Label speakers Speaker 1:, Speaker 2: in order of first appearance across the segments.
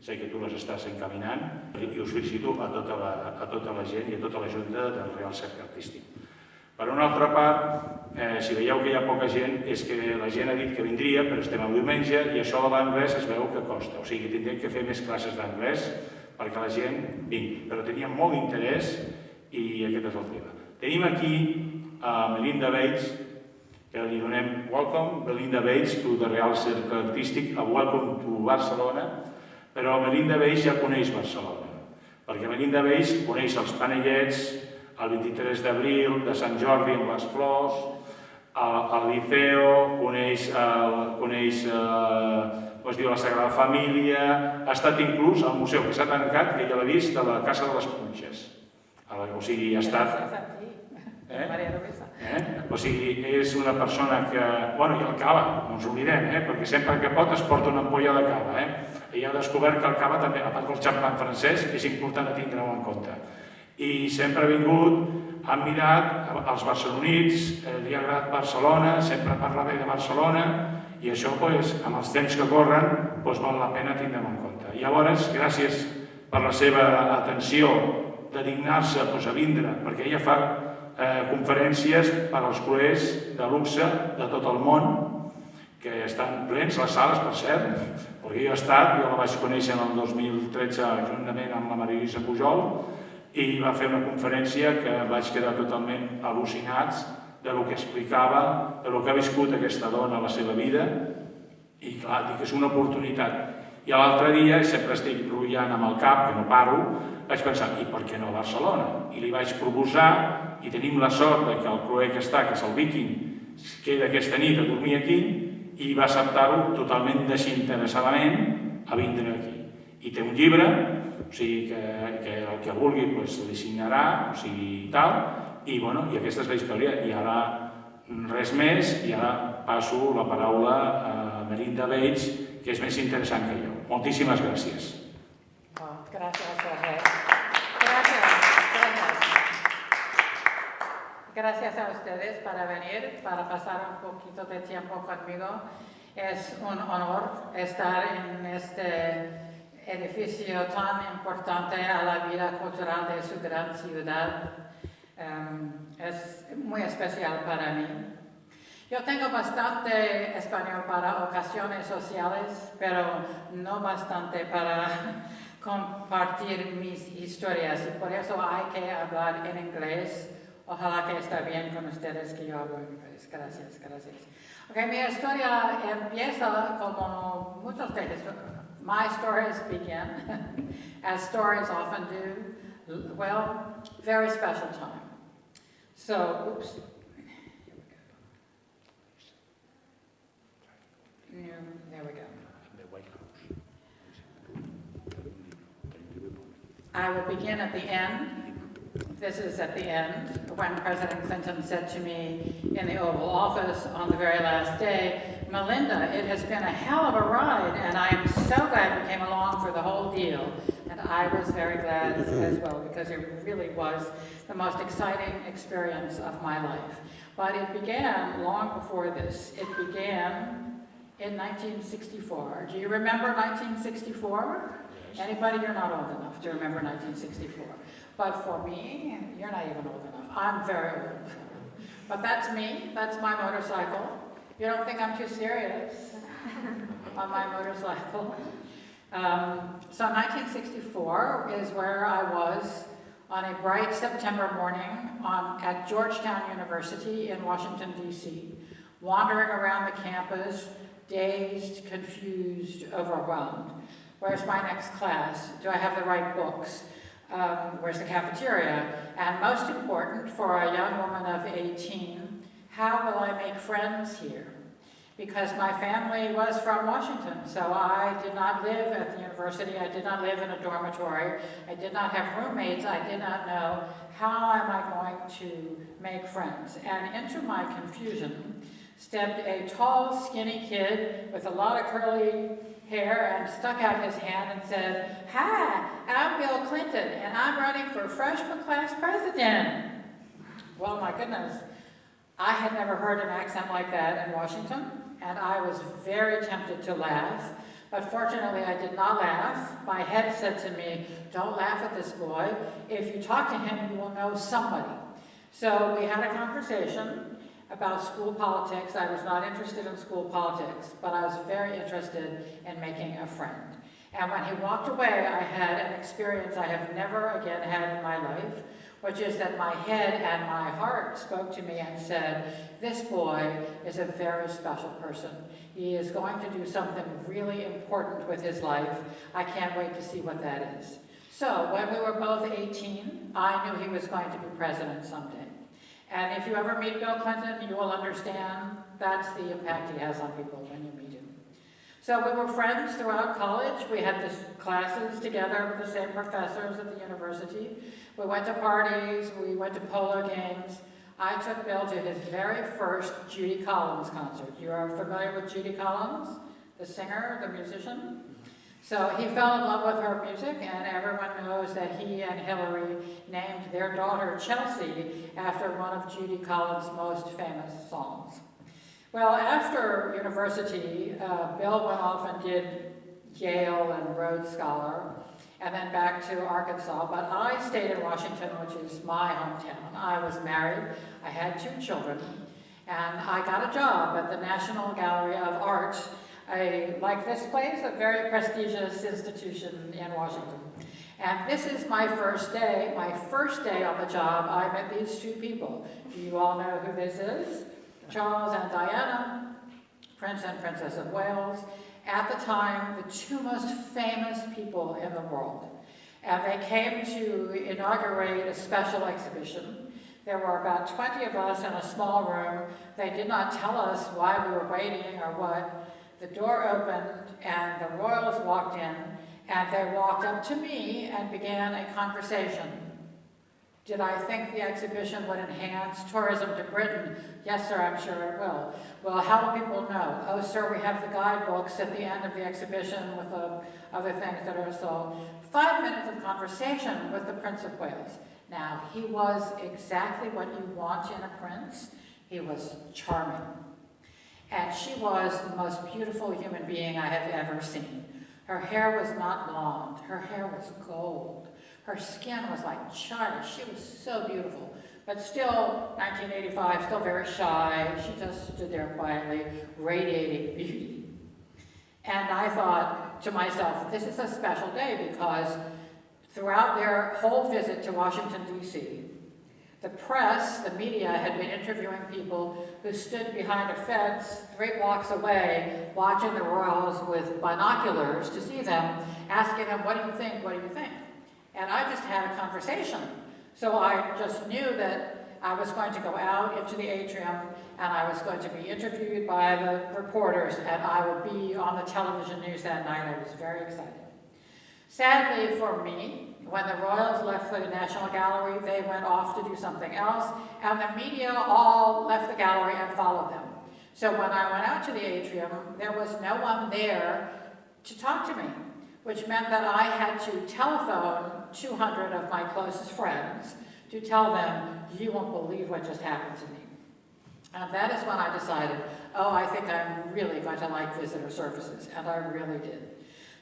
Speaker 1: sé que tu les estàs encaminant i us felicito a tota la gent i a tota la Junta del Real Cercle Artístic. Per una altra part, si veieu que hi ha poca gent, és que la gent ha dit que vindria, però estem el diumenge i això de l'anglès es veu que costa. O sigui, tindrem que fer més classes d'anglès perquè la gent vingui. Però teníem molt d'interès i aquest és el tema. Tenim aquí a Melinda Bates, que li donem Welcome, Melinda Bates, to the Real Cercle Artístic, a Welcome to Barcelona, però Melinda Bates ja coneix Barcelona, perquè Melinda Bates coneix els panellets, el 23 d'abril, de Sant Jordi amb les flors, al Liceo, coneix la Sagrada Família, ha estat inclús al museu que s'ha tancat, que ja l'ha vist, de la Casa de les Punxes. O sigui, ha estat... O sigui, és una persona que... Bueno, i el cava, no ens oblidem, perquè sempre que pot es porta una ampolla de cava. I ha descobert que el cava també, a part del xampan francès, és important a tindre-ho en compte. I sempre ha vingut, ha mirat els barcelonits, li ha agradat Barcelona, sempre parla bé de Barcelona, i això, amb els temps que corren, val la pena tindre-ho en compte. I llavors, gràcies per la seva atenció de dignar-se a vindre, perquè ella fa conferències per als cruers de luxe de tot el món, que estan plens les sales, per cert, perquè jo la vaig conèixer en el 2013 juntament amb la Maria Lluïsa Pujol, i va fer una conferència que vaig quedar totalment al·lucinats de lo que explicava, de lo que ha viscut aquesta dona a la seva vida, i clar, dic que és una oportunitat. I l'altre dia, sempre estic rotllant amb el cap, que no paro, vaig pensar, i per què no a Barcelona? I li vaig proposar, i tenim la sort que el cruer que està, que és el Viking, queda aquesta nit a dormir aquí, i va acceptar-ho totalment desinteressadament a vindre aquí. I té un llibre, o sigui que el que vulgui li signarà, o sigui tal, i aquesta és la història. I ara res més, i ara passo la paraula a Melinda Bates, que és més interessant que jo. Moltíssimes gràcies.
Speaker 2: Gracias, Jorge. Gracias a ustedes para venir, para pasar un poquito de tiempo conmigo. Es un honor estar en este edificio tan importante a la vida cultural de su gran ciudad. Es muy especial para mí. Yo tengo bastante español para ocasiones sociales, pero no bastante para compartir mis historias, y por eso hay que hablar en inglés. Ojalá que esté bien con ustedes que yo hablo en inglés. Gracias. Okay, mi historia empieza como muchos de ellos. My stories begin, as stories often do, very special time. So, oops. There we go. I will begin at the end. This is at the end, when President Clinton said to me in the Oval Office on the very last day, Melinda, it has been a hell of a ride, and I am so glad we came along for the whole deal. And I was very glad as well, because it really was the most exciting experience of my life. But it began long before this. It began in 1964. Do you remember 1964? Anybody? You're not old enough to remember 1964. But for me, you're not even old enough. I'm very old. But that's me. That's my motorcycle. You don't think I'm too serious on my motorcycle? So 1964 is where I was on a bright September morning at Georgetown University in Washington, D.C., wandering around the campus, dazed, confused, overwhelmed. Where's my next class? Do I have the right books? Where's the cafeteria? And most important, for a young woman of 18, how will I make friends here? Because my family was from Washington, so I did not live at the university, I did not live in a dormitory, I did not have roommates, I did not know how am I going to make friends. And into my confusion stepped a tall, skinny kid with a lot of curly hair and stuck out his hand and said, "Hi, I'm Bill Clinton, and I'm running for freshman class president." Well, my goodness, I had never heard an accent like that in Washington, and I was very tempted to laugh, But fortunately, I did not laugh. My head said to me, don't laugh at this boy. If you talk to him, you will know somebody. So we had a conversation about school politics. I was not interested in school politics, but I was very interested in making a friend. And when he walked away, I had an experience I have never again had in my life, which is that my head and my heart spoke to me and said, this boy is a very special person. He is going to do something really important with his life. I can't wait to see what that is. So when we were both 18, I knew he was going to be president someday. And if you ever meet Bill Clinton, you will understand that's the impact he has on people when you meet him. So we were friends throughout college. We had this classes together with the same professors at the university. We went to parties, we went to polo games. I took Bill to his very first Judy Collins concert. You are familiar with Judy Collins, the singer, the musician? So he fell in love with her music, and everyone knows that he and Hillary named their daughter Chelsea after one of Judy Collins' most famous songs. Well, after university, Bill went off and did Yale and Rhodes Scholar, and then back to Arkansas. But I stayed in Washington, which is my hometown. I was married, I had 2 children, and I got a job at the National Gallery of Art, like this place, a very prestigious institution in Washington. And this is my first day on the job. I met these 2 people. Do you all know who this is? Charles and Diana, Prince and Princess of Wales. At the time, the 2 most famous people in the world. And they came to inaugurate a special exhibition. There were about 20 of us in a small room. They did not tell us why we were waiting or what. The door opened and the royals walked in, and they walked up to me and began a conversation. Did I think the exhibition would enhance tourism to Britain? Yes, sir, I'm sure it will. Well, how do people know? Oh, sir, we have the guidebooks at the end of the exhibition with the other things that are sold. 5 minutes of conversation with the Prince of Wales. Now, he was exactly what you want in a prince. He was charming. And she was the most beautiful human being I have ever seen. Her hair was not blonde. Her hair was gold. Her skin was like china. She was so beautiful. But still, 1985, still very shy. She just stood there quietly, radiating beauty. And I thought to myself, this is a special day because throughout their whole visit to Washington, D.C., the press, the media, had been interviewing people who stood behind a fence 3 blocks away, watching the royals with binoculars to see them, asking them, what do you think, what do you think? And I just had a conversation. So I just knew that I was going to go out into the atrium and I was going to be interviewed by the reporters and I would be on the television news that night. I was very excited. Sadly for me, when the royals left for the National Gallery, they went off to do something else, and the media all left the gallery and followed them. So when I went out to the atrium, there was no one there to talk to me, which meant that I had to telephone 200 of my closest friends to tell them, you won't believe what just happened to me. And that is when I decided, oh, I think I'm really going to like visitor services, and I really did.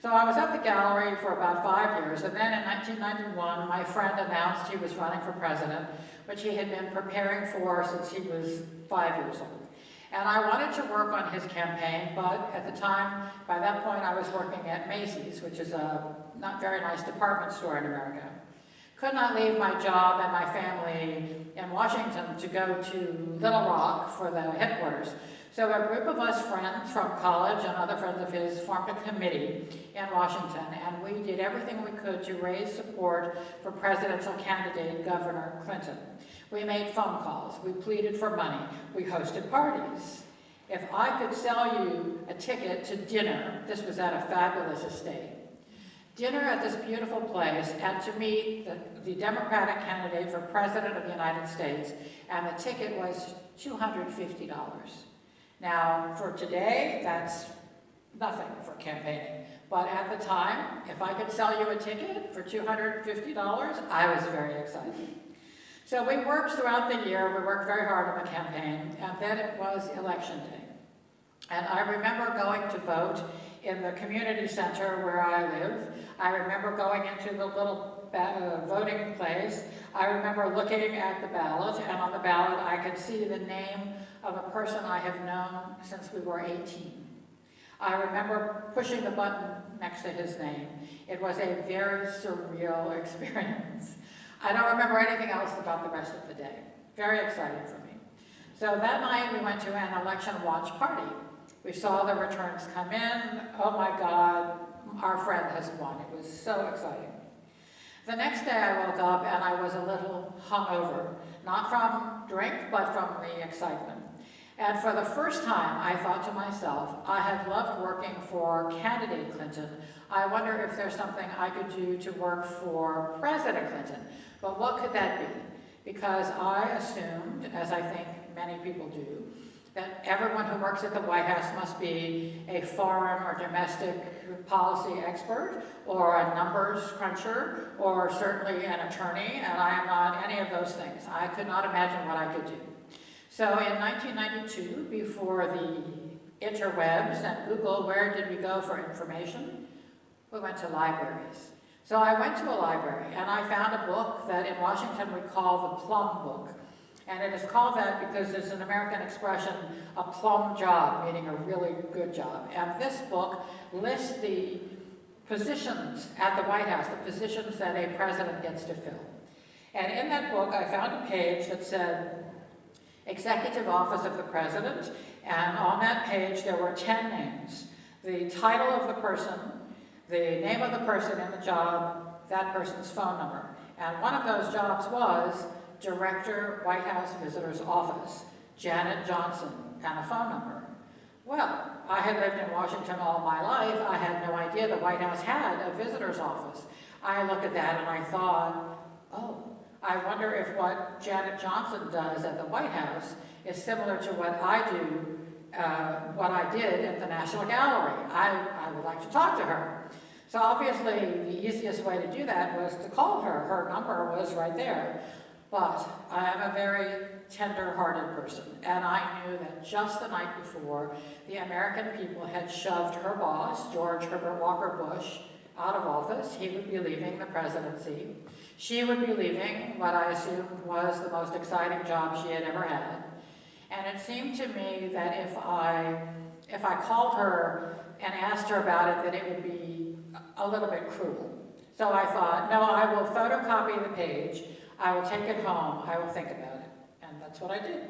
Speaker 2: So I was at the gallery for about 5 years, and then in 1991, my friend announced he was running for president, which he had been preparing for since he was 5 years old. And I wanted to work on his campaign, but at the time, by that point, I was working at Macy's, which is a not very nice department store in America. Could not leave my job and my family in Washington to go to Little Rock for the headquarters. So a group of us friends from college and other friends of his formed a committee in Washington, and we did everything we could to raise support for presidential candidate Governor Clinton. We made phone calls, we pleaded for money, we hosted parties. If I could sell you a ticket to dinner, this was at a fabulous estate, dinner at this beautiful place, and to meet the Democratic candidate for President of the United States, and the ticket was $250. Now, for today, that's nothing for campaigning. But at the time, if I could sell you a ticket for $250, I was very excited. So we worked throughout the year, we worked very hard on the campaign, and then it was election day. And I remember going to vote in the community center where I live. I remember going into the little voting place. I remember looking at the ballot, and on the ballot I could see the name of a person I have known since we were 18. I remember pushing the button next to his name. It was a very surreal experience. I don't remember anything else about the rest of the day. Very exciting for me. So that night we went to an election watch party. We saw the returns come in. Oh my God, our friend has won. It was so exciting. The next day I woke up and I was a little hungover, not from drink, but from the excitement. And for the first time, I thought to myself, I have loved working for candidate Clinton. I wonder if there's something I could do to work for President Clinton. But what could that be? Because I assumed, as I think many people do, that everyone who works at the White House must be a foreign or domestic policy expert, or a numbers cruncher, or certainly an attorney, and I am not any of those things. I could not imagine what I could do. So in 1992, before the interwebs and Google, where did we go for information? We went to libraries. So I went to a library and I found a book that in Washington we call the plum book. And it is called that because there's an American expression, a plum job, meaning a really good job. And this book lists the positions at the White House, the positions that a president gets to fill. And in that book I found a page that said, Executive Office of the President, and on that page there were 10 names. The title of the person, the name of the person in the job, that person's phone number. And one of those jobs was Director, White House Visitor's Office, Janet Johnson, and a phone number. Well, I had lived in Washington all my life. I had no idea the White House had a visitor's office. I looked at that and I thought, oh, I wonder if what Janet Johnson does at the White House is similar to what I do, what I did at the National Gallery. I would like to talk to her. So obviously the easiest way to do that was to call her. Her number was right there. But I am a very tender-hearted person, and I knew that just the night before, the American people had shoved her boss, George Herbert Walker Bush, out of office. He would be leaving the presidency. She would be leaving what I assumed was the most exciting job she had ever had. And it seemed to me that if I called her and asked her about it, that it would be a little bit cruel. So I thought, no, I will photocopy the page, I will take it home, I will think about it. And that's what I did.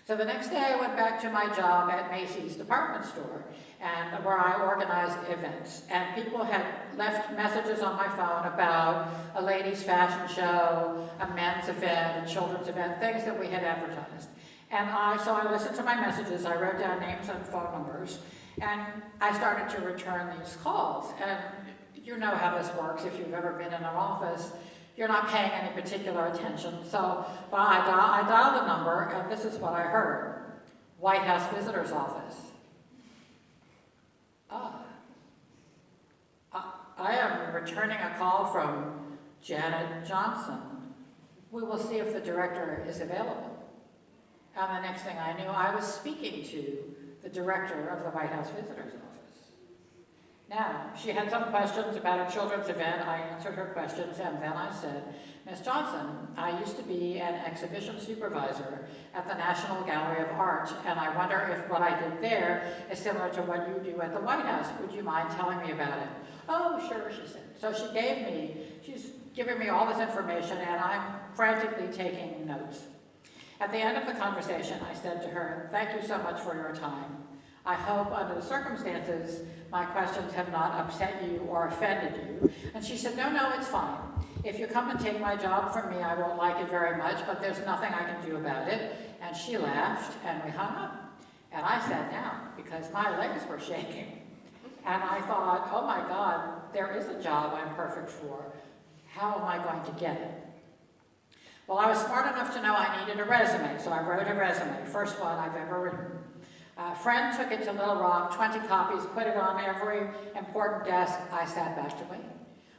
Speaker 2: So the next day I went back to my job at Macy's department store, and where I organized events. And people had left messages on my phone about a ladies' fashion show, a men's event, a children's event, things that we had advertised. And so I listened to my messages, I wrote down names and phone numbers, and I started to return these calls. And you know how this works if you've ever been in an office. You're not paying any particular attention. So I dialed the number, and this is what I heard. White House Visitor's Office. I am returning a call from Janet Johnson. We will see if the director is available. And the next thing I knew, I was speaking to the director of the White House Visitor's Office. Now, she had some questions about a children's event. I answered her questions, and then I said, Ms. Johnson, I used to be an exhibition supervisor at the National Gallery of Art, and I wonder if what I did there is similar to what you do at the White House. Would you mind telling me about it? Oh, sure, she said. So she's giving me all this information, and I'm frantically taking notes. At the end of the conversation, I said to her, thank you so much for your time. I hope under the circumstances, my questions have not upset you or offended you. And she said, no, it's fine. If you come and take my job from me, I won't like it very much, but there's nothing I can do about it. And she laughed, and we hung up. And I sat down because my legs were shaking. And I thought, oh my God, there is a job I'm perfect for. How am I going to get it? Well, I was smart enough to know I needed a resume, so I wrote a resume, first one I've ever written. A friend took it to Little Rock, 20 copies, put it on every important desk. I sat back to wait.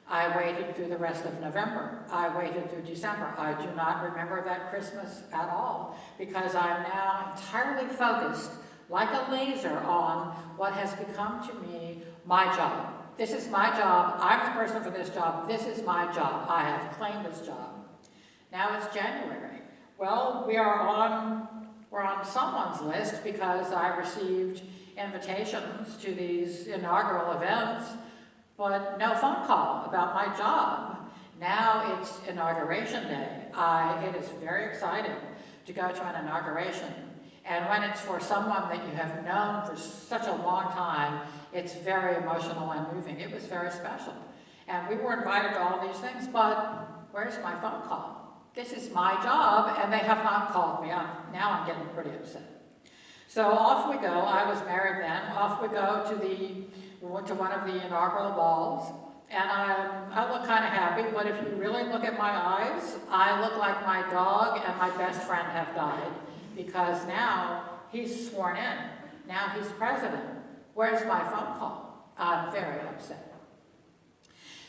Speaker 2: I waited through the rest of November. I waited through December. I do not remember that Christmas at all because I'm now entirely focused like a laser on what has become to me my job. This is my job. I'm the person for this job. This is my job. I have claimed this job. Now it's January. Well, we're on someone's list because I received invitations to these inaugural events, but no phone call about my job. Now it's inauguration day. It is very exciting to go to an inauguration. And when it's for someone that you have known for such a long time, it's very emotional and moving. It was very special. And we were invited to all these things, but where's my phone call? This is my job, and they have not called me. Now I'm getting pretty upset. So off we go. I was married then. Off we go to one of the inaugural balls. And I look kind of happy, but if you really look at my eyes, I look like my dog and my best friend have died, because now he's sworn in. Now he's president. Where's my phone call? I'm very upset.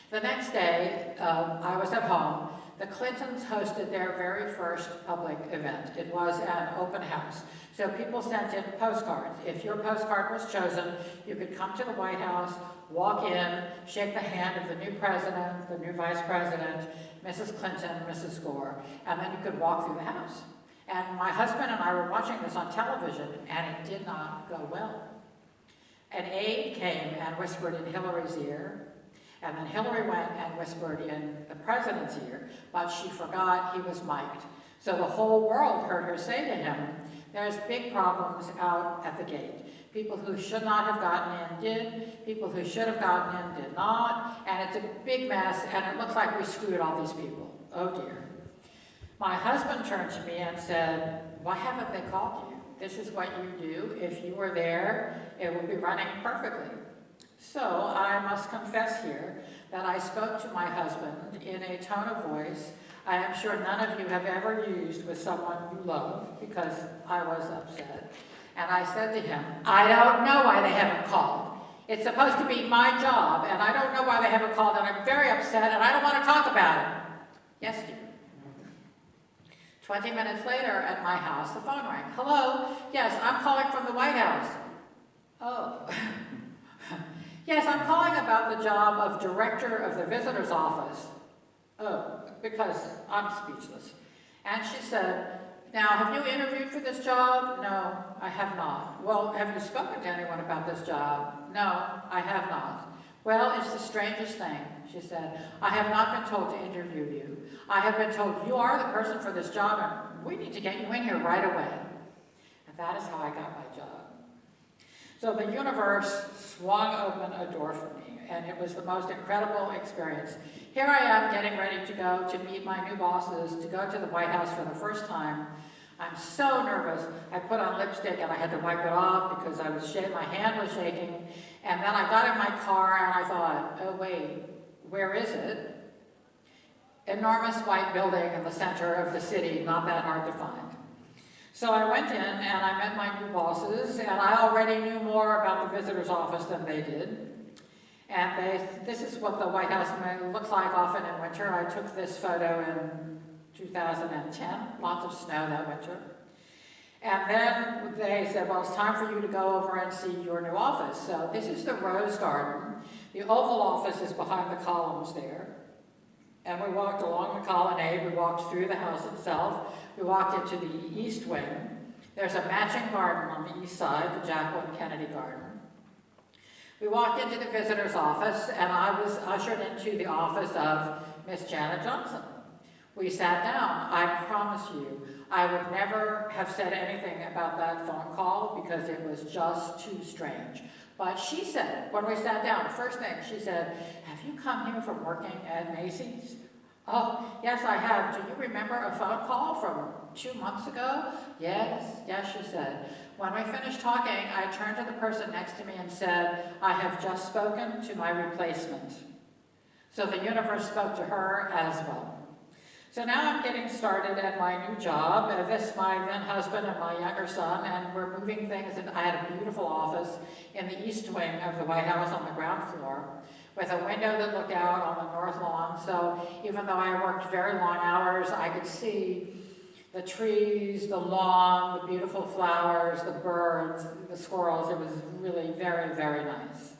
Speaker 2: The next day, I was at home. The Clintons hosted their very first public event. It was an open house. So people sent in postcards. If your postcard was chosen, you could come to the White House, walk in, shake the hand of the new president, the new vice president, Mrs. Clinton, Mrs. Gore, and then you could walk through the house. And my husband and I were watching this on television, and it did not go well. An aide came and whispered in Hillary's ear, and then Hillary went and whispered in the president's ear, but she forgot he was mic'd. So the whole world heard her say to him, there's big problems out at the gate. People who should not have gotten in did, people who should have gotten in did not, and it's a big mess, and it looks like we screwed all these people. Oh dear. My husband turned to me and said, why haven't they called you? This is what you do. If you were there, it would be running perfectly. So I must confess here that I spoke to my husband in a tone of voice I am sure none of you have ever used with someone you love, because I was upset. And I said to him, I don't know why they haven't called. It's supposed to be my job, and I don't know why they haven't called, and I'm very upset, and I don't want to talk about it. Yes, dear. 20 minutes later, at my house, the phone rang. Hello? Yes, I'm calling from the White House. Oh. Yes, I'm calling about the job of director of the visitor's office. Oh, because I'm speechless. And she said, now, have you interviewed for this job? No, I have not. Well, have you spoken to anyone about this job? No, I have not. Well, it's the strangest thing, she said. I have not been told to interview you. I have been told you are the person for this job, and we need to get you in here right away. And that is how I got my job. So the universe swung open a door for me, and it was the most incredible experience. Here I am getting ready to go to meet my new bosses, to go to the White House for the first time. I'm so nervous. I put on lipstick and I had to wipe it off because my hand was shaking. And then I got in my car and I thought, oh wait, where is it? Enormous white building in the center of the city, not that hard to find. So I went in and I met my new bosses, and I already knew more about the visitor's office than they did. And this is what the White House looks like often in winter. I took this photo in 2010, lots of snow that winter. And then they said, well, it's time for you to go over and see your new office. So this is the Rose Garden. The Oval Office is behind the columns there. And we walked along the colonnade, we walked through the house itself, we walked into the East Wing. There's a matching garden on the east side, the Jacqueline Kennedy Garden. We walked into the visitor's office, and I was ushered into the office of Miss Janet Johnson. We sat down. I promise you, I would never have said anything about that phone call because it was just too strange. But she said, when we sat down, first thing she said, have you come here from working at Macy's? Oh, yes, I have. Do you remember a phone call from 2 months ago? Yes, she said. When we finished talking, I turned to the person next to me and said, I have just spoken to my replacement. So the universe spoke to her as well. So now I'm getting started at my new job. This my then husband and my younger son, and we're moving things. And I had a beautiful office in the East Wing of the White House on the ground floor, with a window that looked out on the north lawn. So even though I worked very long hours, I could see The trees, the lawn, the beautiful flowers, the birds, the squirrels. It was really very, very nice.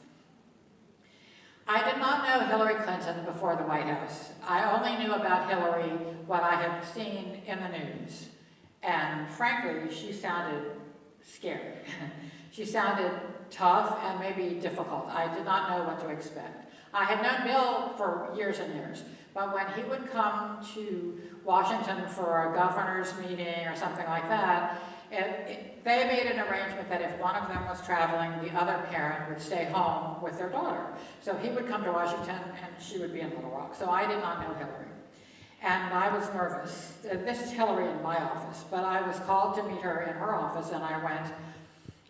Speaker 2: I did not know Hillary Clinton before the White House. I only knew about Hillary what I had seen in the news. And frankly, she sounded scary. She sounded tough and maybe difficult. I did not know what to expect. I had known Bill for years and years, but when he would come to Washington for a governor's meeting or something like that, they made an arrangement that if one of them was traveling, the other parent would stay home with their daughter. So he would come to Washington and she would be in Little Rock. So I did not know Hillary. And I was nervous. This is Hillary in my office, but I was called to meet her in her office and I went.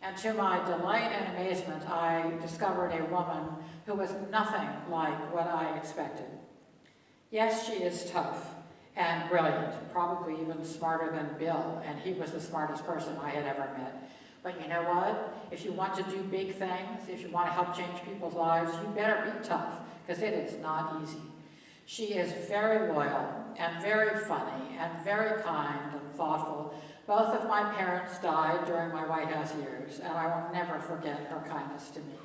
Speaker 2: And to my delight and amazement, I discovered a woman who was nothing like what I expected. Yes, she is tough and brilliant, probably even smarter than Bill, and he was the smartest person I had ever met. But you know what? If you want to do big things, if you want to help change people's lives, you better be tough, because it is not easy. She is very loyal and very funny and very kind and thoughtful. Both of my parents died during my White House years, and I will never forget her kindness to me.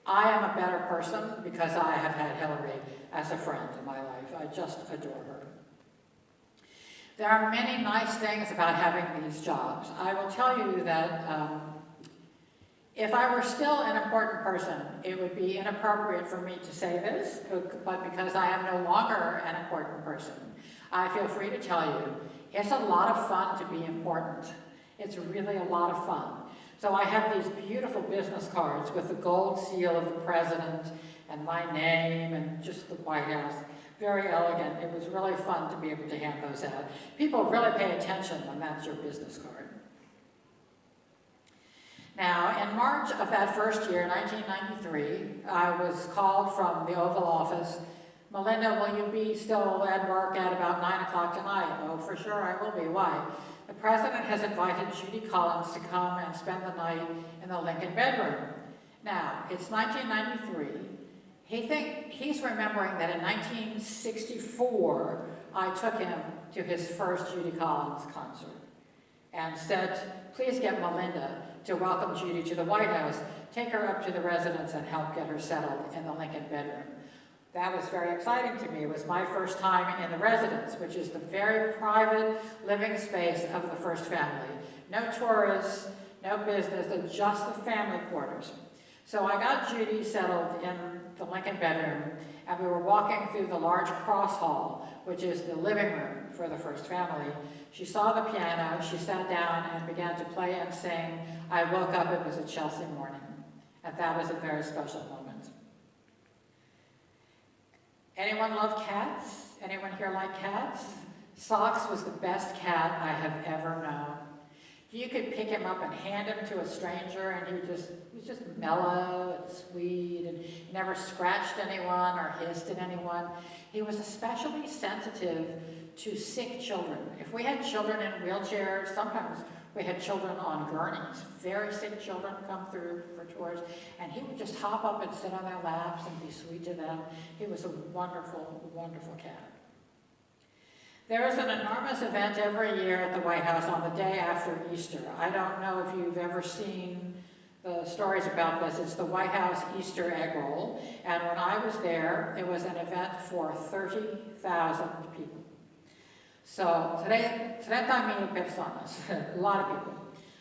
Speaker 2: I am a better person because I have had Hillary as a friend in my life. I just adore her. There are many nice things about having these jobs. I will tell you that if I were still an important person, it would be inappropriate for me to say this, but because I am no longer an important person, I feel free to tell you, it's a lot of fun to be important. It's really a lot of fun. So I have these beautiful business cards with the gold seal of the president and my name and just the White House. Very elegant. It was really fun to be able to hand those out. People really pay attention when that's your business card. Now, in March of that first year, 1993, I was called from the Oval Office. Melinda, will you be still at work at about 9 o'clock tonight? Oh, for sure I will be. Why? The president has invited Judy Collins to come and spend the night in the Lincoln bedroom. Now, it's 1993. He's remembering that in 1964, I took him to his first Judy Collins concert and said, please get Melinda to welcome Judy to the White House, take her up to the residence and help get her settled in the Lincoln bedroom. That was very exciting to me. It was my first time in the residence, which is the very private living space of the first family. No tourists, no business, just the family quarters. So I got Judy settled in the Lincoln bedroom, and we were walking through the large cross hall, which is the living room for the first family. She saw the piano, she sat down and began to play and sing. I woke up, it was a Chelsea morning, and that was a very special moment. Anyone love cats? Anyone here like cats? Socks was the best cat I have ever known. You could pick him up and hand him to a stranger, and he was just mellow and sweet, and he never scratched anyone or hissed at anyone. He was especially sensitive to sick children. If we had children in wheelchairs, sometimes we had children on gurneys. Very sick children come through for tours, and he would just hop up and sit on their laps and be sweet to them. He was a wonderful, wonderful cat. There is an enormous event every year at the White House on the day after Easter. I don't know if you've ever seen the stories about this. It's the White House Easter egg roll, and when I was there, it was an event for 30,000 people. So, 30,000 personas, a lot of people.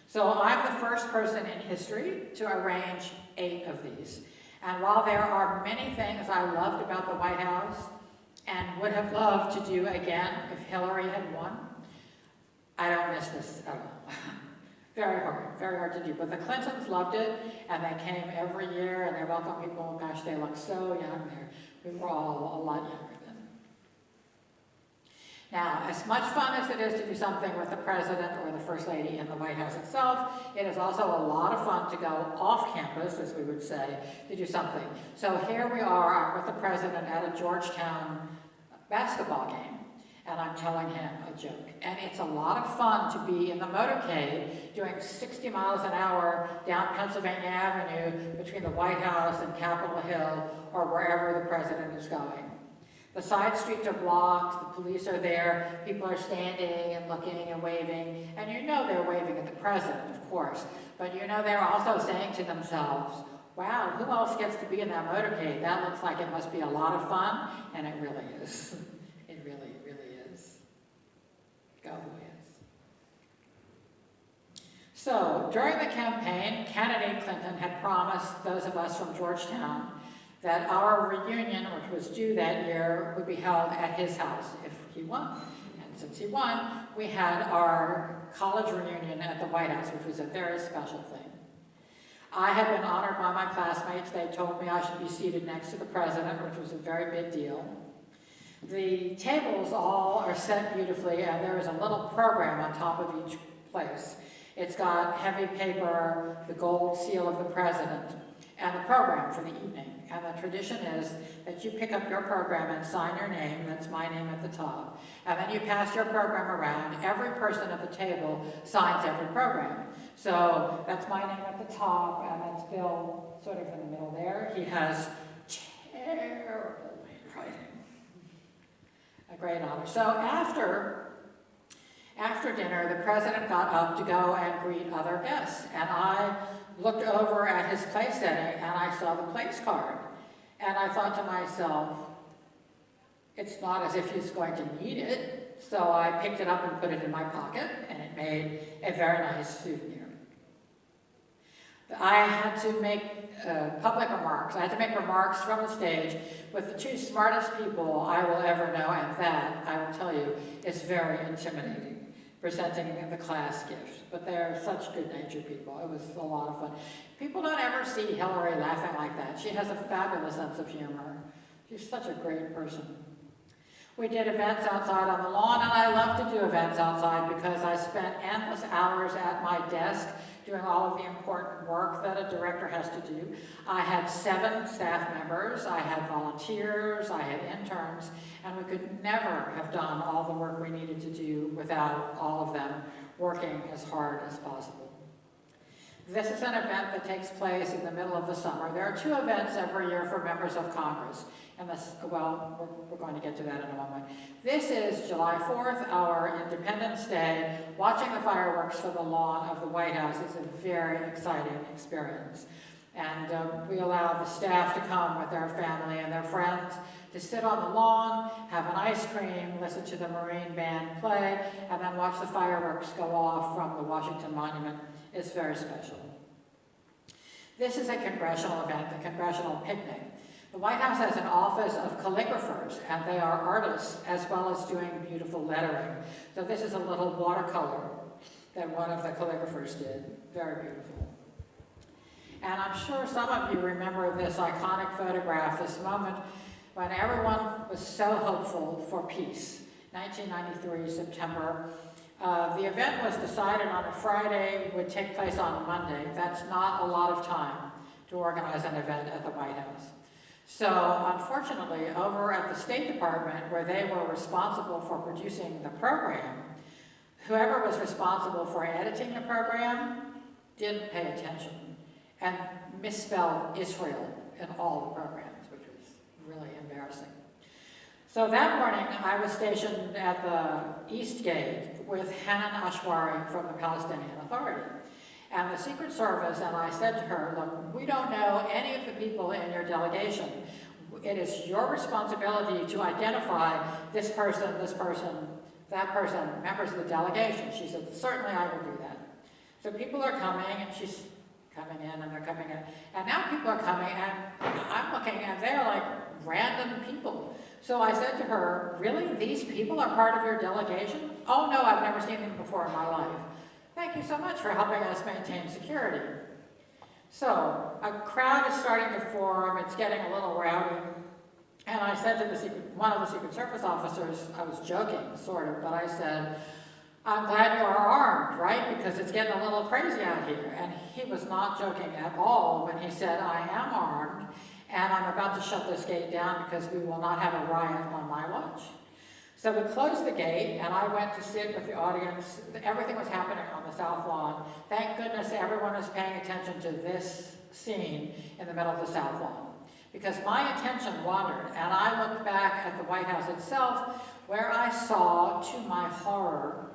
Speaker 2: So I'm the first person in history to arrange 8 of these. And while there are many things I loved about the White House, and would have loved to do again if Hillary had won, I don't miss this at all. Very hard to do. But the Clintons loved it, and they came every year, and they welcomed people. Gosh, they look so young there. We were all a lot younger then. Now, as much fun as it is to do something with the president or the first lady in the White House itself, it is also a lot of fun to go off campus, as we would say, to do something. So here we are, I'm with the president at a Georgetown basketball game, and I'm telling him a joke. And it's a lot of fun to be in the motorcade doing 60 miles an hour down Pennsylvania Avenue between the White House and Capitol Hill or wherever the president is going. The side streets are blocked, the police are there, people are standing and looking and waving, and you know they're waving at the president, of course, but you know they're also saying to themselves, wow, who else gets to be in that motorcade? That looks like it must be a lot of fun, and it really is. It really, really is. Go Boys. So, during the campaign, candidate Clinton had promised those of us from Georgetown that our reunion, which was due that year, would be held at his house if he won. And since he won, we had our college reunion at the White House, which was a very special thing. I had been honored by my classmates. They told me I should be seated next to the president, which was a very big deal. The tables all are set beautifully, and there is a little program on top of each place. It's got heavy paper, the gold seal of the president, and the program for the evening. And the tradition is that you pick up your program and sign your name, that's my name at the top, and then you pass your program around. Every person at the table signs every program. So that's my name at the top, and that's Bill sort of in the middle there. He has terrible handwriting. A great honor. So after dinner, the president got up to go and greet other guests, and I looked over at his place setting, and I saw the place card. And I thought to myself, it's not as if he's going to need it. So I picked it up and put it in my pocket, and it made a very nice souvenir. I had to make public remarks. I had to make remarks from the stage with the two smartest people I will ever know, and that, I will tell you, is very intimidating, presenting the class gift. But they're such good-natured people. It was a lot of fun. People don't ever see Hillary laughing like that. She has a fabulous sense of humor. She's such a great person. We did events outside on the lawn, and I love to do events outside because I spent endless hours at my desk doing all of the important work that a director has to do. I had 7 staff members, I had volunteers, I had interns, and we could never have done all the work we needed to do without all of them working as hard as possible. This is an event that takes place in the middle of the summer. There are 2 events every year for members of Congress. And this, well, we're going to get to that in a moment. This is July 4th, our Independence Day. Watching the fireworks from the lawn of the White House is a very exciting experience. And we allow the staff to come with their family and their friends to sit on the lawn, have an ice cream, listen to the Marine Band play, and then watch the fireworks go off from the Washington Monument. It's very special. This is a congressional event, a congressional picnic. The White House has an office of calligraphers, and they are artists as well as doing beautiful lettering. So this is a little watercolor that one of the calligraphers did. Very beautiful. And I'm sure some of you remember this iconic photograph, this moment when everyone was so hopeful for peace. 1993, September. The event was decided on a Friday, would take place on Monday. That's not a lot of time to organize an event at the White House. So, unfortunately, over at the State Department, where they were responsible for producing the program, whoever was responsible for editing the program didn't pay attention and misspelled Israel in all the programs, which was really embarrassing. So that morning, I was stationed at the East Gate with Hanan Ashwari from the Palestinian Authority. And the Secret Service, and I said to her, look, we don't know any of the people in your delegation. It is your responsibility to identify this person, that person, members of the delegation. She said, certainly I will do that. So people are coming, and she's coming in, and they're coming in. And now people are coming, and I'm looking, and they're like random people. So I said to her, really, these people are part of your delegation? Oh no, I've never seen them before in my life. Thank you so much for helping us maintain security. So, a crowd is starting to form, it's getting a little rowdy, and I said to one of the Secret Service officers, I was joking, sort of, but I said, I'm glad you are armed, right? Because it's getting a little crazy out here. And he was not joking at all when he said, I am armed, and I'm about to shut this gate down because we will not have a riot on my watch. So we closed the gate, and I went to sit with the audience. Everything was happening on the South Lawn. Thank goodness everyone was paying attention to this scene in the middle of the South Lawn. because my attention wandered, and I looked back at the White House itself, where I saw, to my horror,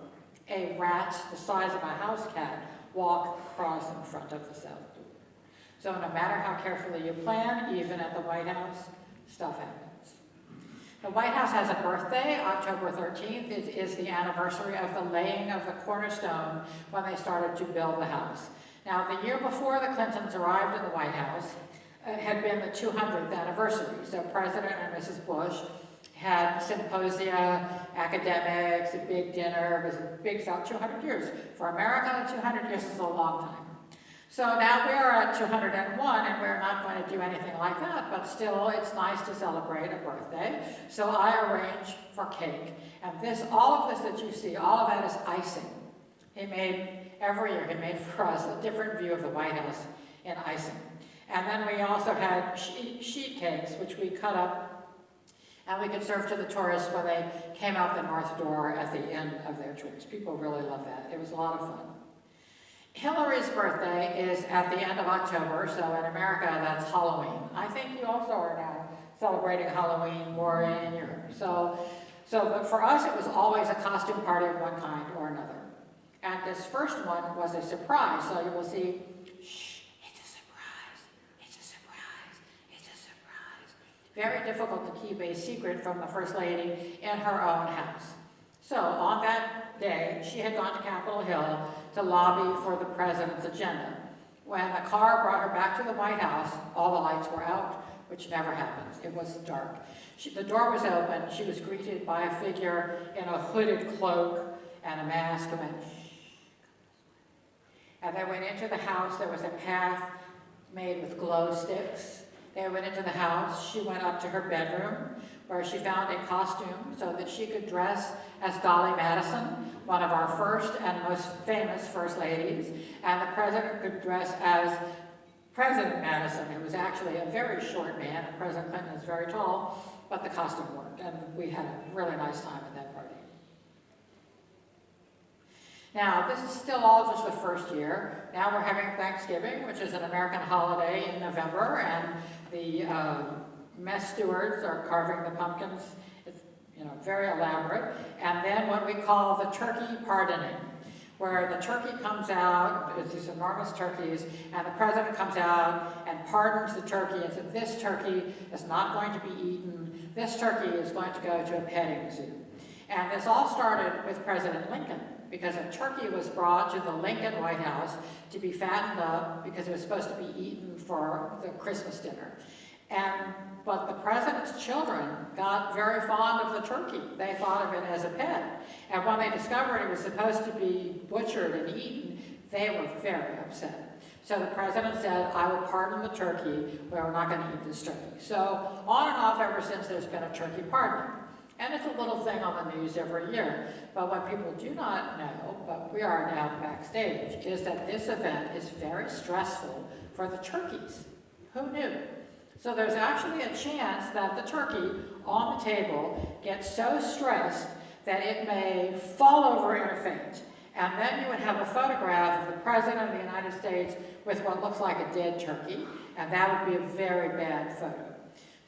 Speaker 2: a rat the size of a house cat walk across in front of the South Door. So no matter how carefully you plan, even at the White House, stuff happens. The White House has a birthday, October 13th. It is the anniversary of the laying of the cornerstone when they started to build the house. Now, the year before the Clintons arrived in the White House had been the 200th anniversary. So President and Mrs. Bush had symposia, academics, a big dinner. It was a big 200 years. For America, 200 years is a long time. So now we're at 201, and we're not going to do anything like that, but still, it's nice to celebrate a birthday. So I arranged for cake. And all of this that you see, all of that is icing. Every year, he made for us a different view of the White House in icing. And then we also had sheet cakes, which we cut up, and we could serve to the tourists when they came out the north door at the end of their trips. People really loved that. It was a lot of fun. Hillary's birthday is at the end of October, so in America, that's Halloween. I think you also are now celebrating Halloween more in Europe. But for us, it was always a costume party of one kind or another. And this first one was a surprise, so you will see, shh, it's a surprise, it's a surprise, it's a surprise. Very difficult to keep a secret from the First Lady in her own house. So on that day, she had gone to Capitol Hill to lobby for the president's agenda. When the car brought her back to the White House, all the lights were out, which never happens. It was dark. The door was open. She was greeted by a figure in a hooded cloak and a mask, and went, and they went into the house. There was a path made with glow sticks. They went into the house. She went up to her bedroom, where she found a costume so that she could dress as Dolly Madison, one of our first and most famous first ladies, and the president could dress as President Madison, who was actually a very short man, and President Clinton is very tall, but the costume worked, and we had a really nice time at that party. Now, this is still all just the first year. Now we're having Thanksgiving, which is an American holiday in November, and the mess stewards are carving the pumpkins. It's very elaborate. And then what we call the turkey pardoning, where the turkey comes out, it's these enormous turkeys, and the president comes out and pardons the turkey and says, this turkey is not going to be eaten. This turkey is going to go to a petting zoo. And this all started with President Lincoln, because a turkey was brought to the Lincoln White House to be fattened up because it was supposed to be eaten for the Christmas dinner. But the president's children got very fond of the turkey. They thought of it as a pet. And when they discovered it was supposed to be butchered and eaten, they were very upset. So the president said, I will pardon the turkey, but we're not going to eat this turkey. So on and off ever since, there's been a turkey pardoning. And it's a little thing on the news every year. But what people do not know, but we are now backstage, is that this event is very stressful for the turkeys. Who knew? So there's actually a chance that the turkey on the table gets so stressed that it may fall over in a faint. And then you would have a photograph of the President of the United States with what looks like a dead turkey, and that would be a very bad photo.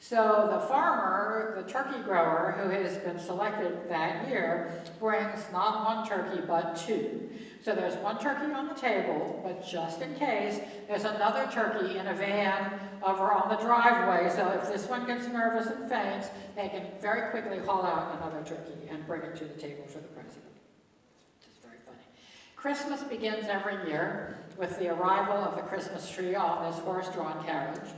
Speaker 2: So the farmer, the turkey grower who has been selected that year, brings not one turkey but two. So there's one turkey on the table, but just in case, there's another turkey in a van over on the driveway. So if this one gets nervous and faints, they can very quickly haul out another turkey and bring it to the table for the president. Just very funny. Christmas begins every year with the arrival of the Christmas tree on this horse-drawn carriage.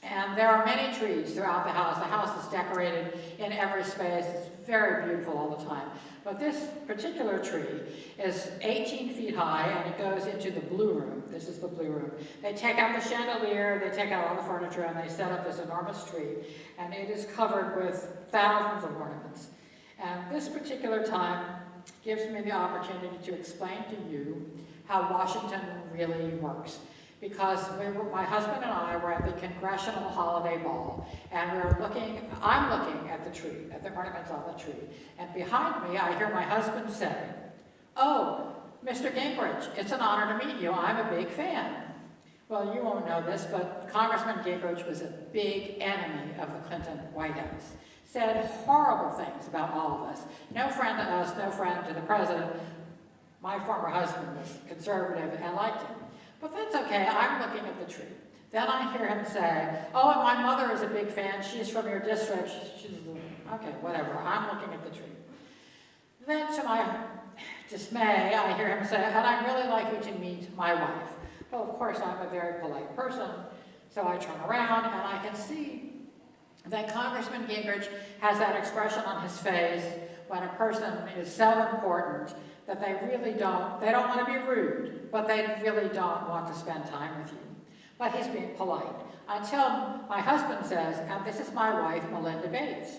Speaker 2: And there are many trees throughout the house. The house is decorated in every space. It's very beautiful all the time. But this particular tree is 18 feet high, and it goes into the blue room. This is the blue room. They take out the chandelier, they take out all the furniture, and they set up this enormous tree. And it is covered with thousands of ornaments. And this particular time gives me the opportunity to explain to you how Washington really works. Because my husband and I were at the Congressional Holiday Ball, and I'm looking at the tree, at the ornaments on the tree, and behind me I hear my husband say, "Oh, Mr. Gingrich, it's an honor to meet you. I'm a big fan." Well, you won't know this, but Congressman Gingrich was a big enemy of the Clinton White House. Said horrible things about all of us. No friend to us, no friend to the president. My former husband was conservative and liked him. But that's okay, I'm looking at the tree. Then I hear him say, oh, and my mother is a big fan, she's from your district, okay, whatever, I'm looking at the tree. Then to my dismay, I hear him say, and I'd really like you to meet my wife. Well, of course, I'm a very polite person, so I turn around and I can see that Congressman Gingrich has that expression on his face when a person is so important that they don't want to be rude, but they really don't want to spend time with you. But he's being polite. Until my husband says, and this is my wife, Melinda Bates.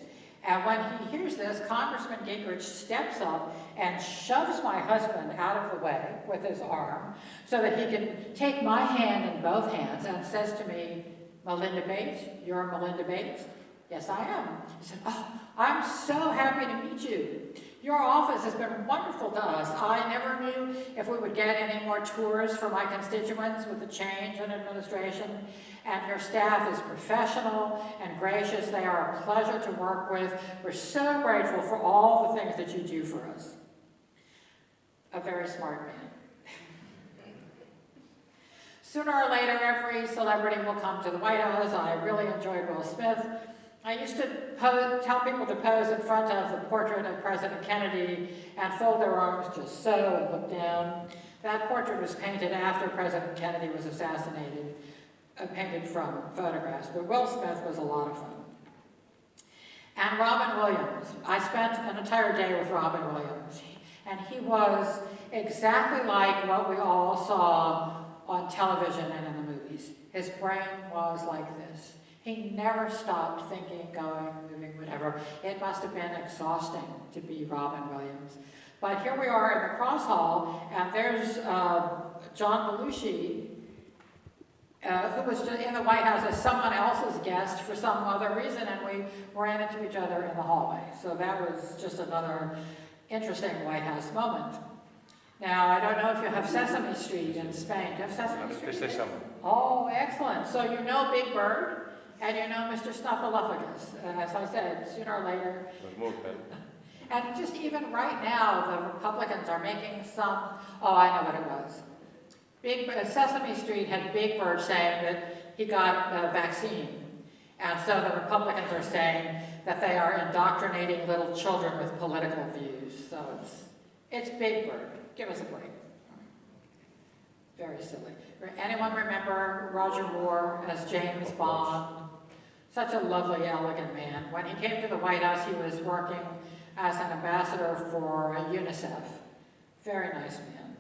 Speaker 2: And when he hears this, Congressman Gingrich steps up and shoves my husband out of the way with his arm so that he can take my hand in both hands and says to me, Melinda Bates, you're Melinda Bates? Yes, I am. He said, oh, I'm so happy to meet you. Your office has been wonderful to us. I never knew if we would get any more tours for my constituents with the change in administration. And your staff is professional and gracious. They are a pleasure to work with. We're so grateful for all the things that you do for us. A very smart man. Sooner or later, every celebrity will come to the White House. I really enjoyed Will Smith. I used to tell people to pose in front of the portrait of President Kennedy and fold their arms just so and look down. That portrait was painted after President Kennedy was assassinated, painted from photographs, but Will Smith was a lot of fun. And Robin Williams. I spent an entire day with Robin Williams, and he was exactly like what we all saw on television and in the movies. His brain was like this. He never stopped thinking, going, moving, whatever. It must have been exhausting to be Robin Williams. But here we are in the Cross Hall, and there's John Belushi, who was in the White House as someone else's guest for some other reason, and we ran into each other in the hallway. So that was just another interesting White House moment. Now, I don't know if you have Sesame Street in Spain. Do you have Sesame Street? Oh, excellent. So you know Big Bird? And you know Mr. Snuffleupagus, as I said, sooner or later. And just even right now, the Republicans are making some, oh, I know what it was. Sesame Street had Big Bird saying that he got a vaccine. And so the Republicans are saying that they are indoctrinating little children with political views. So it's Big Bird. Give us a break. Very silly. Anyone remember Roger Moore as James Bond? Such a lovely, elegant man. When he came to the White House, he was working as an ambassador for UNICEF. Very nice man.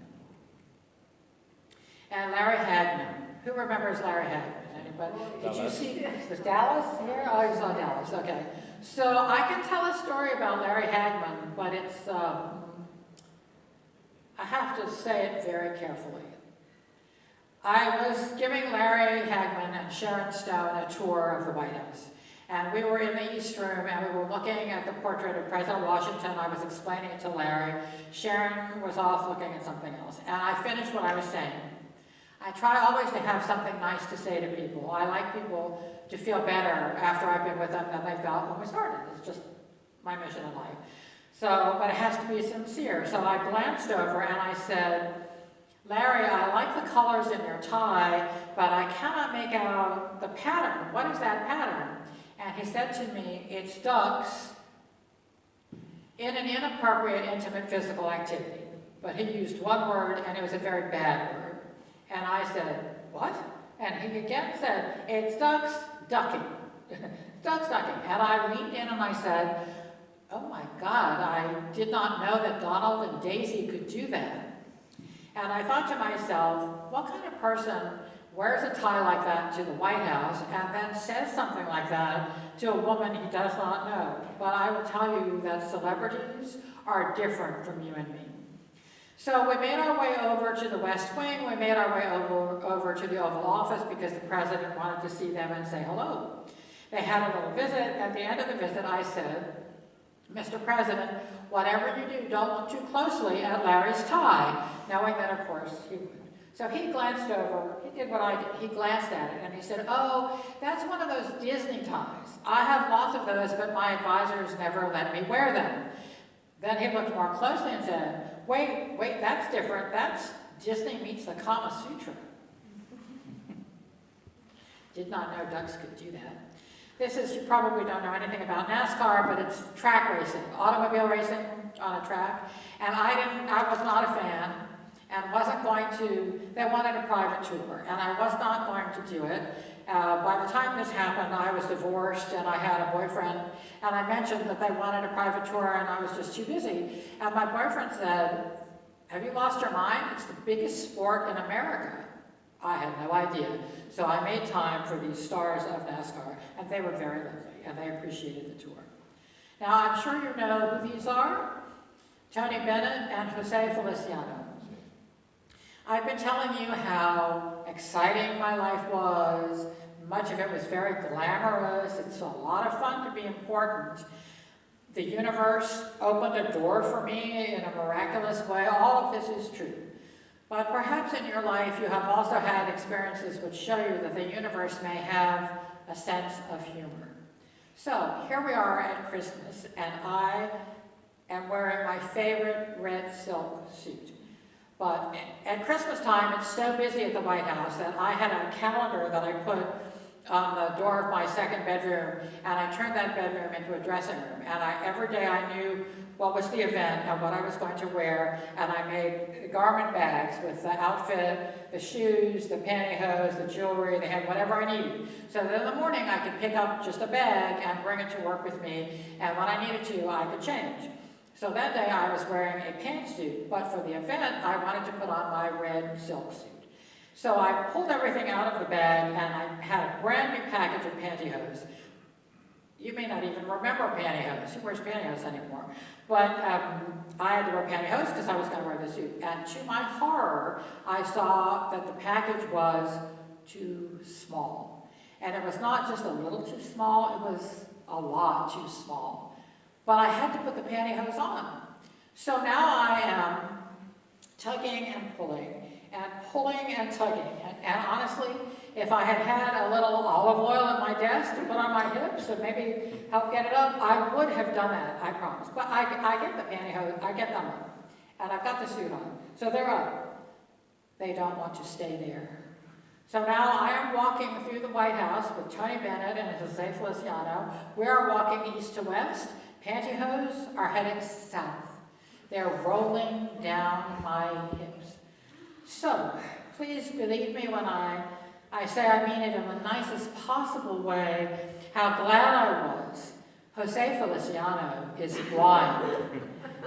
Speaker 2: And Larry Hagman. Who remembers Larry Hagman? Anybody? Did you see, was Dallas here? Oh, you saw Dallas, okay. So I can tell a story about Larry Hagman, but it's, I have to say it very carefully. I was giving Larry Hagman and Sharon Stone a tour of the White House. And we were in the East Room, and we were looking at the portrait of President Washington. I was explaining it to Larry. Sharon was off looking at something else. And I finished what I was saying. I try always to have something nice to say to people. I like people to feel better after I've been with them than they felt when we started. It's just my mission in life. So, but it has to be sincere. So I glanced over and I said, Larry, I like the colors in your tie, but I cannot make out the pattern. What is that pattern? And he said to me, it's ducks in an inappropriate, intimate physical activity. But he used one word, and it was a very bad word. And I said, what? And he again said, it's ducks ducking. Ducks ducking. And I leaned in and I said, oh my God, I did not know that Donald and Daisy could do that. And I thought to myself, what kind of person wears a tie like that to the White House and then says something like that to a woman he does not know? But I will tell you that celebrities are different from you and me. So we made our way over to the West Wing. We made our way over to the Oval Office because the president wanted to see them and say hello. They had a little visit. At the end of the visit, I said, Mr. President, whatever you do, don't look too closely at Larry's tie, knowing that, of course, he would. So he glanced over, he did what I did, he glanced at it and he said, oh, that's one of those Disney ties. I have lots of those, but my advisors never let me wear them. Then he looked more closely and said, wait, that's different. That's Disney meets the Kama Sutra. Did not know ducks could do that. This is, you probably don't know anything about NASCAR, but it's track racing, automobile racing on a track. And I was not a fan and wasn't going to, they wanted a private tour and I was not going to do it. By the time this happened, I was divorced and I had a boyfriend, and I mentioned that they wanted a private tour and I was just too busy. And my boyfriend said, have you lost your mind? It's the biggest sport in America. I had no idea. So I made time for these stars of NASCAR, and they were very lovely, and they appreciated the tour. Now, I'm sure you know who these are, Tony Bennett and Jose Feliciano. I've been telling you how exciting my life was. Much of it was very glamorous. It's a lot of fun to be important. The universe opened a door for me in a miraculous way. All of this is true. But perhaps in your life you have also had experiences which show you that the universe may have a sense of humor. So here we are at Christmas, and I am wearing my favorite red silk suit. But at Christmas time, it's so busy at the White House that I had a calendar that I put on the door of my second bedroom, and I turned that bedroom into a dressing room. And every day I knew what was the event and what I was going to wear, and I made garment bags with the outfit, the shoes, the pantyhose, the jewelry, they had whatever I needed. So that in the morning I could pick up just a bag and bring it to work with me, and when I needed to, I could change. So that day I was wearing a pantsuit, but for the event I wanted to put on my red silk suit. So I pulled everything out of the bag and I had a brand new package of pantyhose. You may not even remember pantyhose. Who wears pantyhose anymore? But I had to wear pantyhose because I was going to wear the suit. And to my horror, I saw that the package was too small. And it was not just a little too small, it was a lot too small. But I had to put the pantyhose on. So now I am tugging and pulling and tugging. And honestly, if I had had a little olive oil in my desk to put on my hips and maybe help get it up, I would have done that, I promise. But I get the pantyhose, I get them up. And I've got the suit on. So they're up. They don't want to stay there. So now I am walking through the White House with Tony Bennett and Jose Feliciano. We are walking east to west. Pantyhose are heading south. They're rolling down my hips. So, please believe me when I say I mean it in the nicest possible way, how glad I was. Jose Feliciano is blind.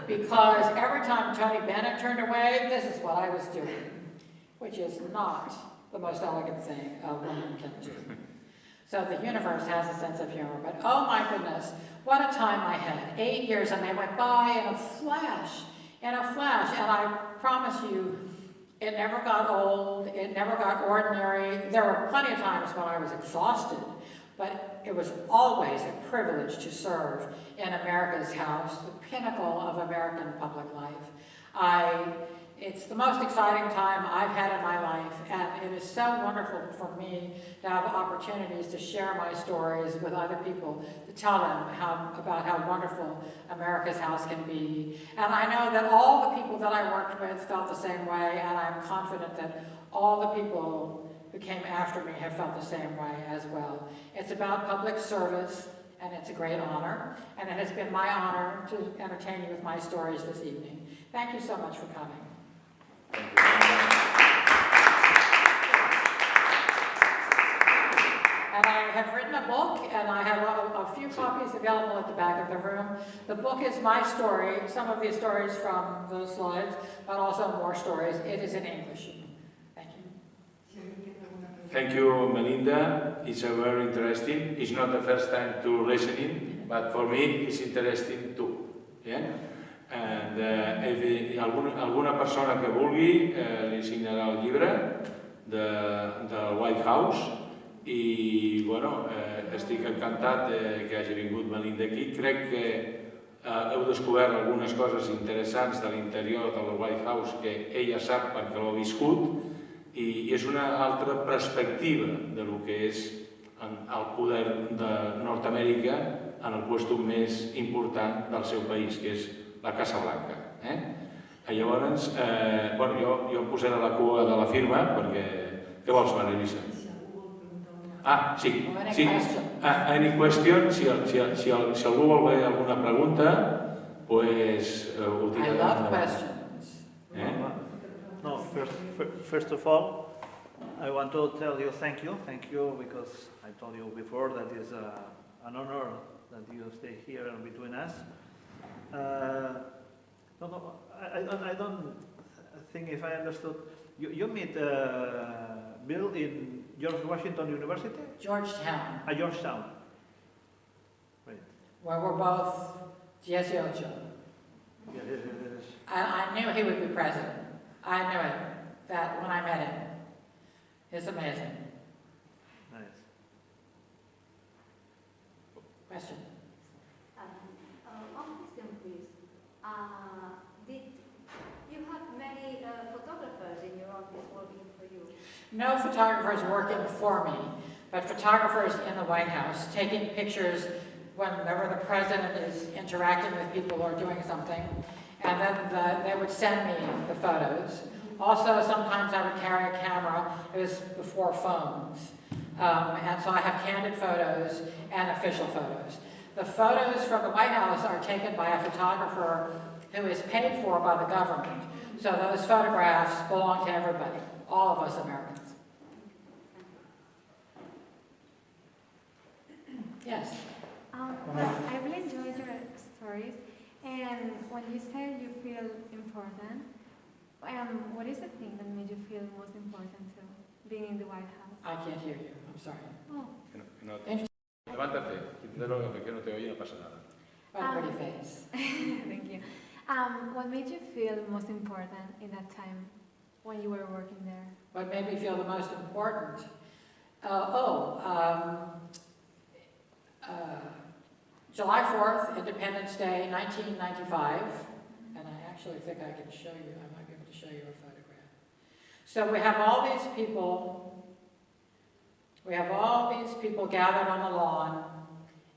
Speaker 2: Because every time Tony Bennett turned away, this is what I was doing. Which is not the most elegant thing a woman can do. So the universe has a sense of humor, but oh my goodness, what a time I had. 8 years, and they went by in a flash, and I promise you, it never got old, it never got ordinary. There were plenty of times when I was exhausted, but it was always a privilege to serve in America's House, the pinnacle of American public life. It's the most exciting time I've had in my life, and it is so wonderful for me to have opportunities to share my stories with other people, to tell them about how wonderful America's House can be. And I know that all the people that I worked with felt the same way, and I'm confident that all the people who came after me have felt the same way as well. It's about public service, and it's a great honor, and it has been my honor to entertain you with my stories this evening. Thank you so much for coming.
Speaker 1: Thank you very much.
Speaker 2: And I have written a book, and I have a few copies available at the back of the room. The book is my story, some of the stories from those slides, but also more stories. It is in English. Thank you.
Speaker 1: Thank you, Melinda. It's very interesting. It's not the first time to listening, but for me it's interesting too. Yeah? And alguna persona que vulgui li signarà el llibre del White House i bueno, estic encantat que hagi vingut Melinda aquí. Crec que heu descobert algunes coses interessants de l'interior del White House que ella sap perquè l'ha viscut I és una altra perspectiva de lo que és el poder de Nord-Amèrica en el lloc més important del seu país, que és la Casa Blanca. Llavors, jo em posaré a la cua de la firma, perquè... Què vols, Maria Lluïsa? Sí. Any question? Si algú vol fer alguna pregunta, doncs ho
Speaker 2: I
Speaker 1: tirarem.
Speaker 2: love questions.
Speaker 3: No, first of all, I want to tell you thank you because I told you before that is an honor that you stay here and between us. I don't think if I understood. You meet Bill in George Washington University?
Speaker 2: Georgetown.
Speaker 3: Georgetown. Right.
Speaker 2: Where we're both 18.
Speaker 3: Yes.
Speaker 2: I knew he would be president. I knew it, that when I met him. It's amazing.
Speaker 3: Nice.
Speaker 2: Question?
Speaker 4: One question, please. Did you have many photographers in your office working for you?
Speaker 2: No photographers working for me, but photographers in the White House taking pictures whenever the president is interacting with people or doing something, and then they would send me the photos. Also, sometimes I would carry a camera. It was before phones. And so I have candid photos and official photos. The photos from the White House are taken by a photographer who is paid for by the government. So those photographs belong to everybody, all of us Americans. Yes?
Speaker 4: I really enjoyed your stories. And when you say you feel important, what is the thing that made you feel most important to being in the White House?
Speaker 2: I can't hear you. I'm sorry.
Speaker 1: Levántate, que no te oye, no pasa nada.
Speaker 2: What a pretty face.
Speaker 4: Thank you. What made you feel most important in that time when you were working there?
Speaker 2: What made me feel the most important? July 4th, Independence Day, 1995. And I actually think I can show you, I might be able to show you a photograph. So we have all these people gathered on the lawn,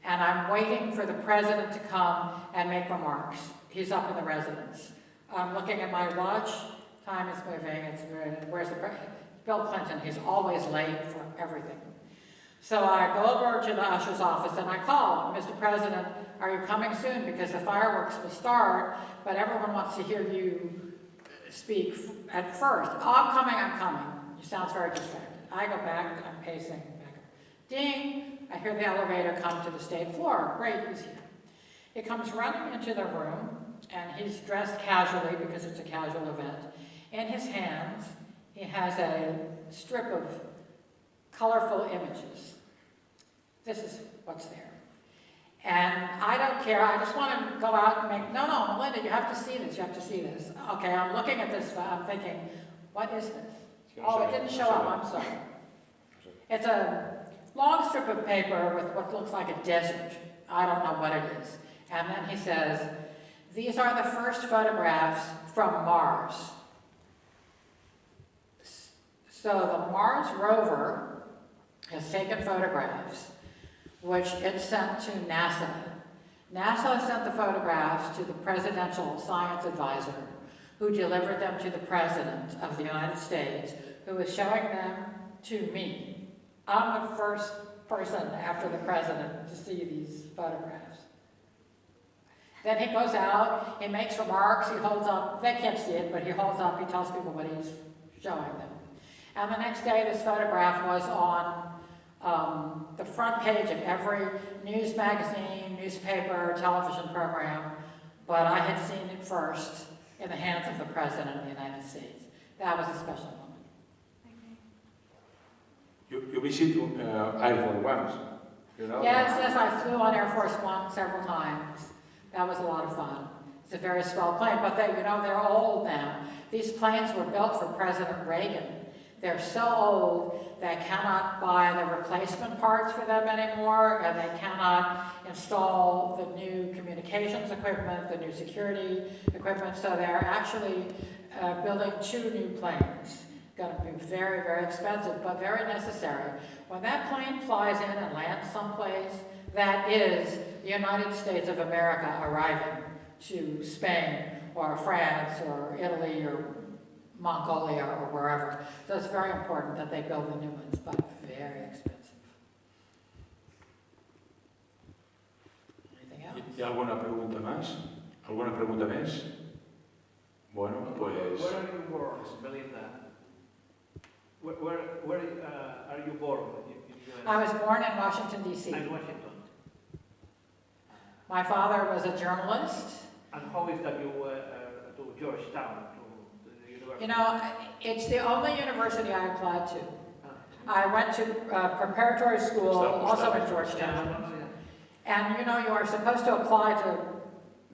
Speaker 2: and I'm waiting for the president to come and make remarks. He's up in the residence. I'm looking at my watch, time is moving, where's the president? Bill Clinton, he's always late for everything. So I go over to the usher's office and I call, Mr. President, are you coming soon? Because the fireworks will start, but everyone wants to hear you speak at first. Oh, I'm coming. You sound very distracted. I go back, I'm pacing back. Ding! I hear the elevator come to the state floor. Great, he's here. He comes running into the room, and he's dressed casually because it's a casual event. In his hands, he has a strip of colorful images. This is what's there. And I don't care, I just want to go out and make, no, Melinda, you have to see this, Okay, I'm looking at this, I'm thinking, what is this? Oh, it didn't show up, I'm sorry. It's a long strip of paper with what looks like a desert. I don't know what it is. And then he says, these are the first photographs from Mars. So the Mars rover has taken photographs, which it sent to NASA. NASA sent the photographs to the presidential science advisor, who delivered them to the President of the United States, who is showing them to me. I'm the first person after the President to see these photographs. Then he goes out, he makes remarks, he holds up, they can't see it, but he holds up, he tells people what he's showing them. And the next day, this photograph was on the front page of every news magazine, newspaper, television program, but I had seen it first in the hands of the President of the United States. That was a special moment.
Speaker 1: You visit Air Force One, you know?
Speaker 2: Yes, I flew on Air Force One several times. That was a lot of fun. It's a very swell plane, but they're old now. These planes were built for President Reagan. They're so old they cannot buy the replacement parts for them anymore, and they cannot install the new communications equipment, the new security equipment, so they're actually building 2 new planes going to be very, very expensive, but very necessary. When that plane flies in and lands someplace, that is the United States of America arriving to Spain or France or Italy or Mongolia or wherever. So it's very important that they build the new ones, but very expensive. Anything else?
Speaker 1: ¿Hay alguna pregunta más? ¿Alguna pregunta más? Bueno, pues...
Speaker 3: Where are you born, Melinda? Where are you born in US?
Speaker 2: I was born in Washington, D.C.
Speaker 3: In Washington.
Speaker 2: My father was a journalist.
Speaker 3: And how is that you went to Georgetown, to the university?
Speaker 2: You know, it's the only university I applied to. I went to preparatory school, also in Georgetown. And you know, you are supposed to apply to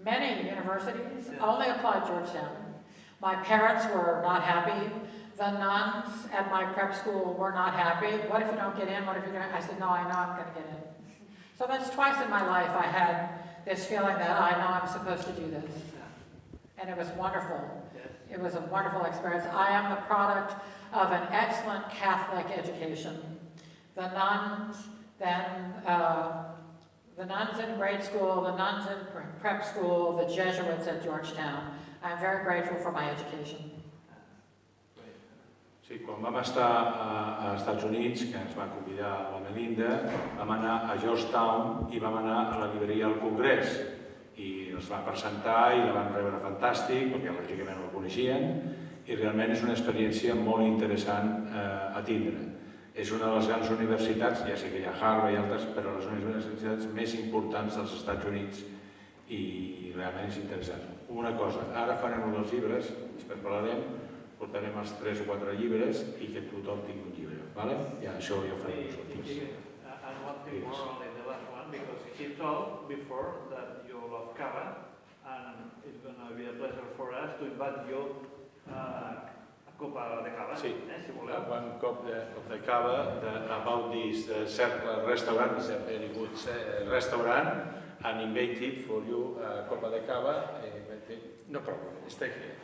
Speaker 2: many universities, only applied Georgetown. My parents were not happy. The nuns at my prep school were not happy. What if you don't get in? What if you don't? I said, no, I know I'm going to get in. So that's twice in my life I had this feeling that I know I'm supposed to do this. And it was wonderful. It was a wonderful experience. I am the product of an excellent Catholic education. The nuns, then the nuns in grade school, the nuns in prep school, the Jesuits at Georgetown. I'm very grateful for my education.
Speaker 1: Sí, quan vam estar als Estats Units, que ens va convidar la Melinda, vam anar a Georgetown i vam anar a la llibreria del Congrés. I els va presentar i la van rebre fantàstic, perquè lògicament el coneixien, i realment és una experiència molt interessant a tindre. És una de les grans universitats, ja sé que hi ha Harvard i altres, però les universitats més importants dels Estats Units, i realment és interessant. Una cosa, ara farem dels llibres, després parlarem, portarem els 3 o 4 llibres i que tothom tingui un llibre, ¿vale? Ja, això ja ho farem nosaltres.
Speaker 3: And one thing more only, the last one, because he told before that you love cava, and it's going to be a pleasure for us to invite you a copa de cava.
Speaker 1: Sí,
Speaker 3: Si voleu.
Speaker 1: one cup of the cava about this Circle restaurant. Is a very good restaurant, and invited for you a copa de cava. No problem, stay here.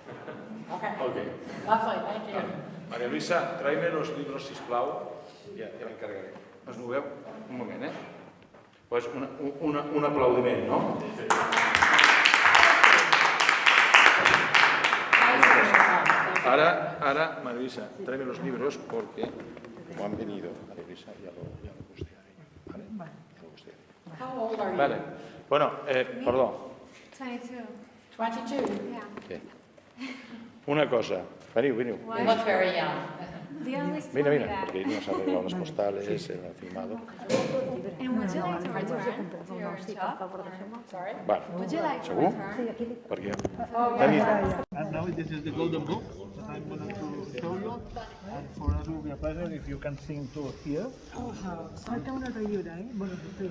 Speaker 2: Okay.
Speaker 1: Okay.
Speaker 2: Lovely, thank you.
Speaker 1: María Luisa, tráeme los libros, sisplau. Ja l'encarregaré. Us moveu? Un moment, Pues un aplaudiment, no? Ahora, María Luisa, tráeme los libros porque, como han venido, María Luisa, ya lo postearé. ¿Vale? Ya lo postearé.
Speaker 2: How old are you?
Speaker 1: Vale. Bueno, perdó.
Speaker 4: 22.
Speaker 2: 22.
Speaker 4: Yeah.
Speaker 1: Okay. Una cosa. Veniu.
Speaker 2: You look very young.
Speaker 4: The only
Speaker 1: Mira,
Speaker 4: story
Speaker 1: mira,
Speaker 4: that...
Speaker 1: porque nos ha arreglado unos postales, se lo ha firmado.
Speaker 4: And would you like to return to your shop?
Speaker 2: Sorry?
Speaker 1: Vale,
Speaker 4: Would you like to
Speaker 1: segur?
Speaker 4: return?
Speaker 1: Perquè...
Speaker 2: Oh,
Speaker 1: Tenim...
Speaker 3: And now this is the golden book that I'm going to show you. And for us it will be a pleasure if you can sing to here.
Speaker 5: Falta un altre llibre, Bueno, sí.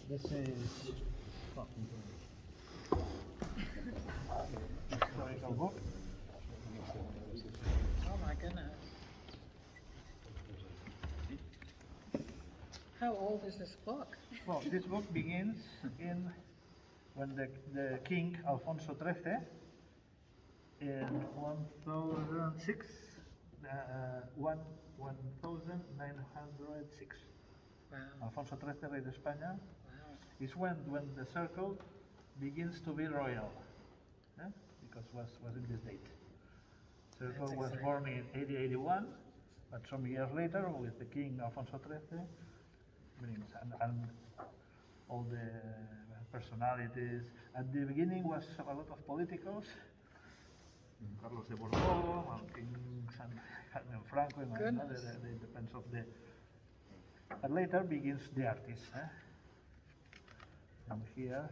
Speaker 3: This is historical book.
Speaker 2: Oh my goodness. How old is this book?
Speaker 3: Well, this book begins in when the king Alfonso XIII in 1006, 1906.
Speaker 2: Wow.
Speaker 3: Alfonso XIII, rey de España,
Speaker 2: Wow.
Speaker 3: is when the circle begins to be royal, because was in this date. Circle
Speaker 2: That's
Speaker 3: was
Speaker 2: exciting.
Speaker 3: born in 8081, but some years later with the king Alfonso XIII, brings and all the personalities. At the beginning was a lot of politicals, Carlos de Borbón, Kings and Franco, and
Speaker 2: Goodness.
Speaker 3: the depends of the. But later begins the artists. And here,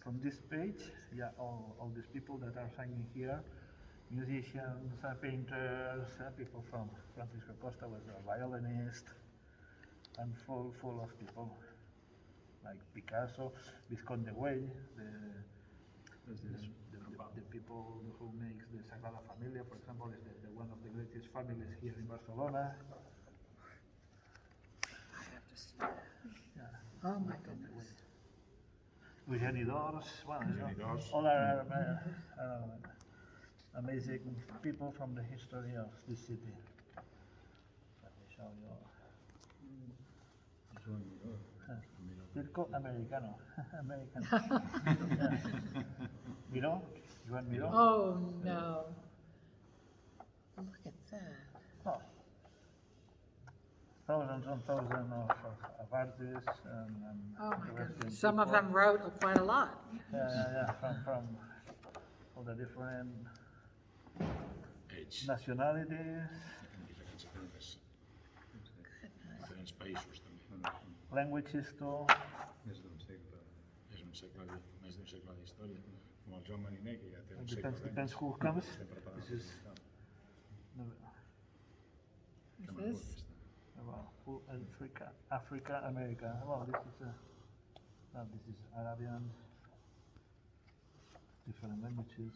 Speaker 3: from this page, all these people that are signing here, musicians, painters, people from Francisco Costa was a violinist, and full of people like Picasso, Visconde Güell, the people who makes the Sagrada Familia, for example, is the one of the greatest families here in Barcelona.
Speaker 2: I have to start.
Speaker 3: Yeah.
Speaker 2: Oh my goodness.
Speaker 3: progenitors, well,
Speaker 1: Progenitors.
Speaker 3: all are amazing people from the history of this city. Let me show you. Circo Americano. American. Yeah. Miró? Joan Miró?
Speaker 2: Oh, no. Look at that.
Speaker 3: Oh. Thousands and thousands of artists and
Speaker 2: Oh, my
Speaker 3: interesting
Speaker 2: goodness. Some of
Speaker 3: people.
Speaker 2: them wrote quite a lot.
Speaker 3: Yeah, from all the different
Speaker 1: Age.
Speaker 3: nationalities,
Speaker 1: Diferents països també.
Speaker 3: languages too.
Speaker 1: És un segle, més d'un segle d'història. Com el Joan Mariner, que ja té un segle.
Speaker 3: Depends who comes.
Speaker 1: Estem preparant
Speaker 3: This is
Speaker 2: Is this?
Speaker 3: about full Africa, America. Well, this is Arabian, different languages.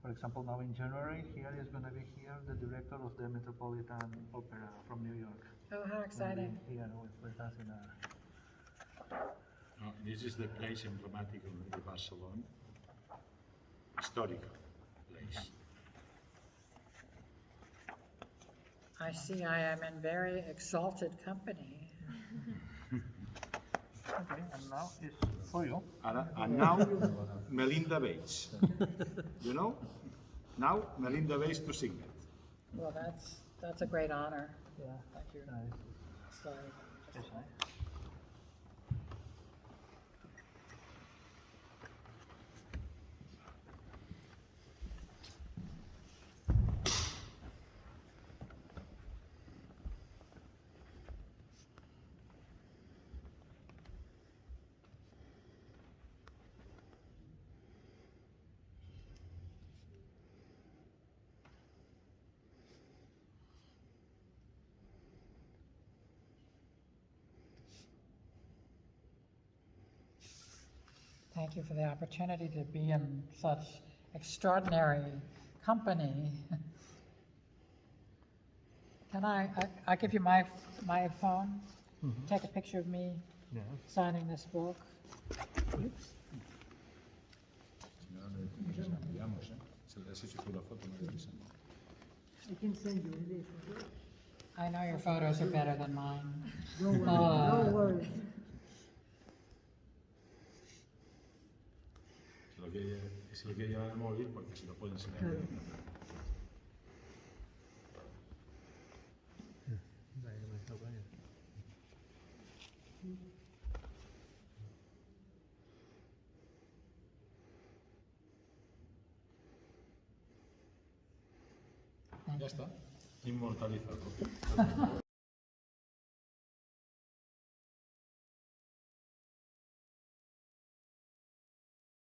Speaker 3: For example, now in January, here is going to be the director of the Metropolitan Opera from New York.
Speaker 2: Oh, how exciting.
Speaker 3: Here with us in
Speaker 1: This is the place emblematic of Barcelona. Historical place.
Speaker 2: I see I am in very exalted company.
Speaker 3: Okay, and now it's for you.
Speaker 1: And now, Melinda Bates. You know? Now, Melinda Bates to sing it.
Speaker 2: Well, that's a great honor.
Speaker 3: Yeah.
Speaker 2: Thank you. Sorry.
Speaker 3: Yes,
Speaker 2: Thank you for the opportunity to be in such extraordinary company. Can I give you my phone? Take a picture of me
Speaker 3: Yeah.
Speaker 2: signing this book. Oops.
Speaker 1: Si no, nos enviamos, ¿eh? Si tú la foto, me avisa.
Speaker 5: I can send you a photo.
Speaker 2: I know your photos are better than mine.
Speaker 5: Don't worry, no worries.
Speaker 1: Si lo quiere llevar el móvil, porque si lo puede enseñar.
Speaker 5: Claro.
Speaker 1: Ya está. Inmortalizado.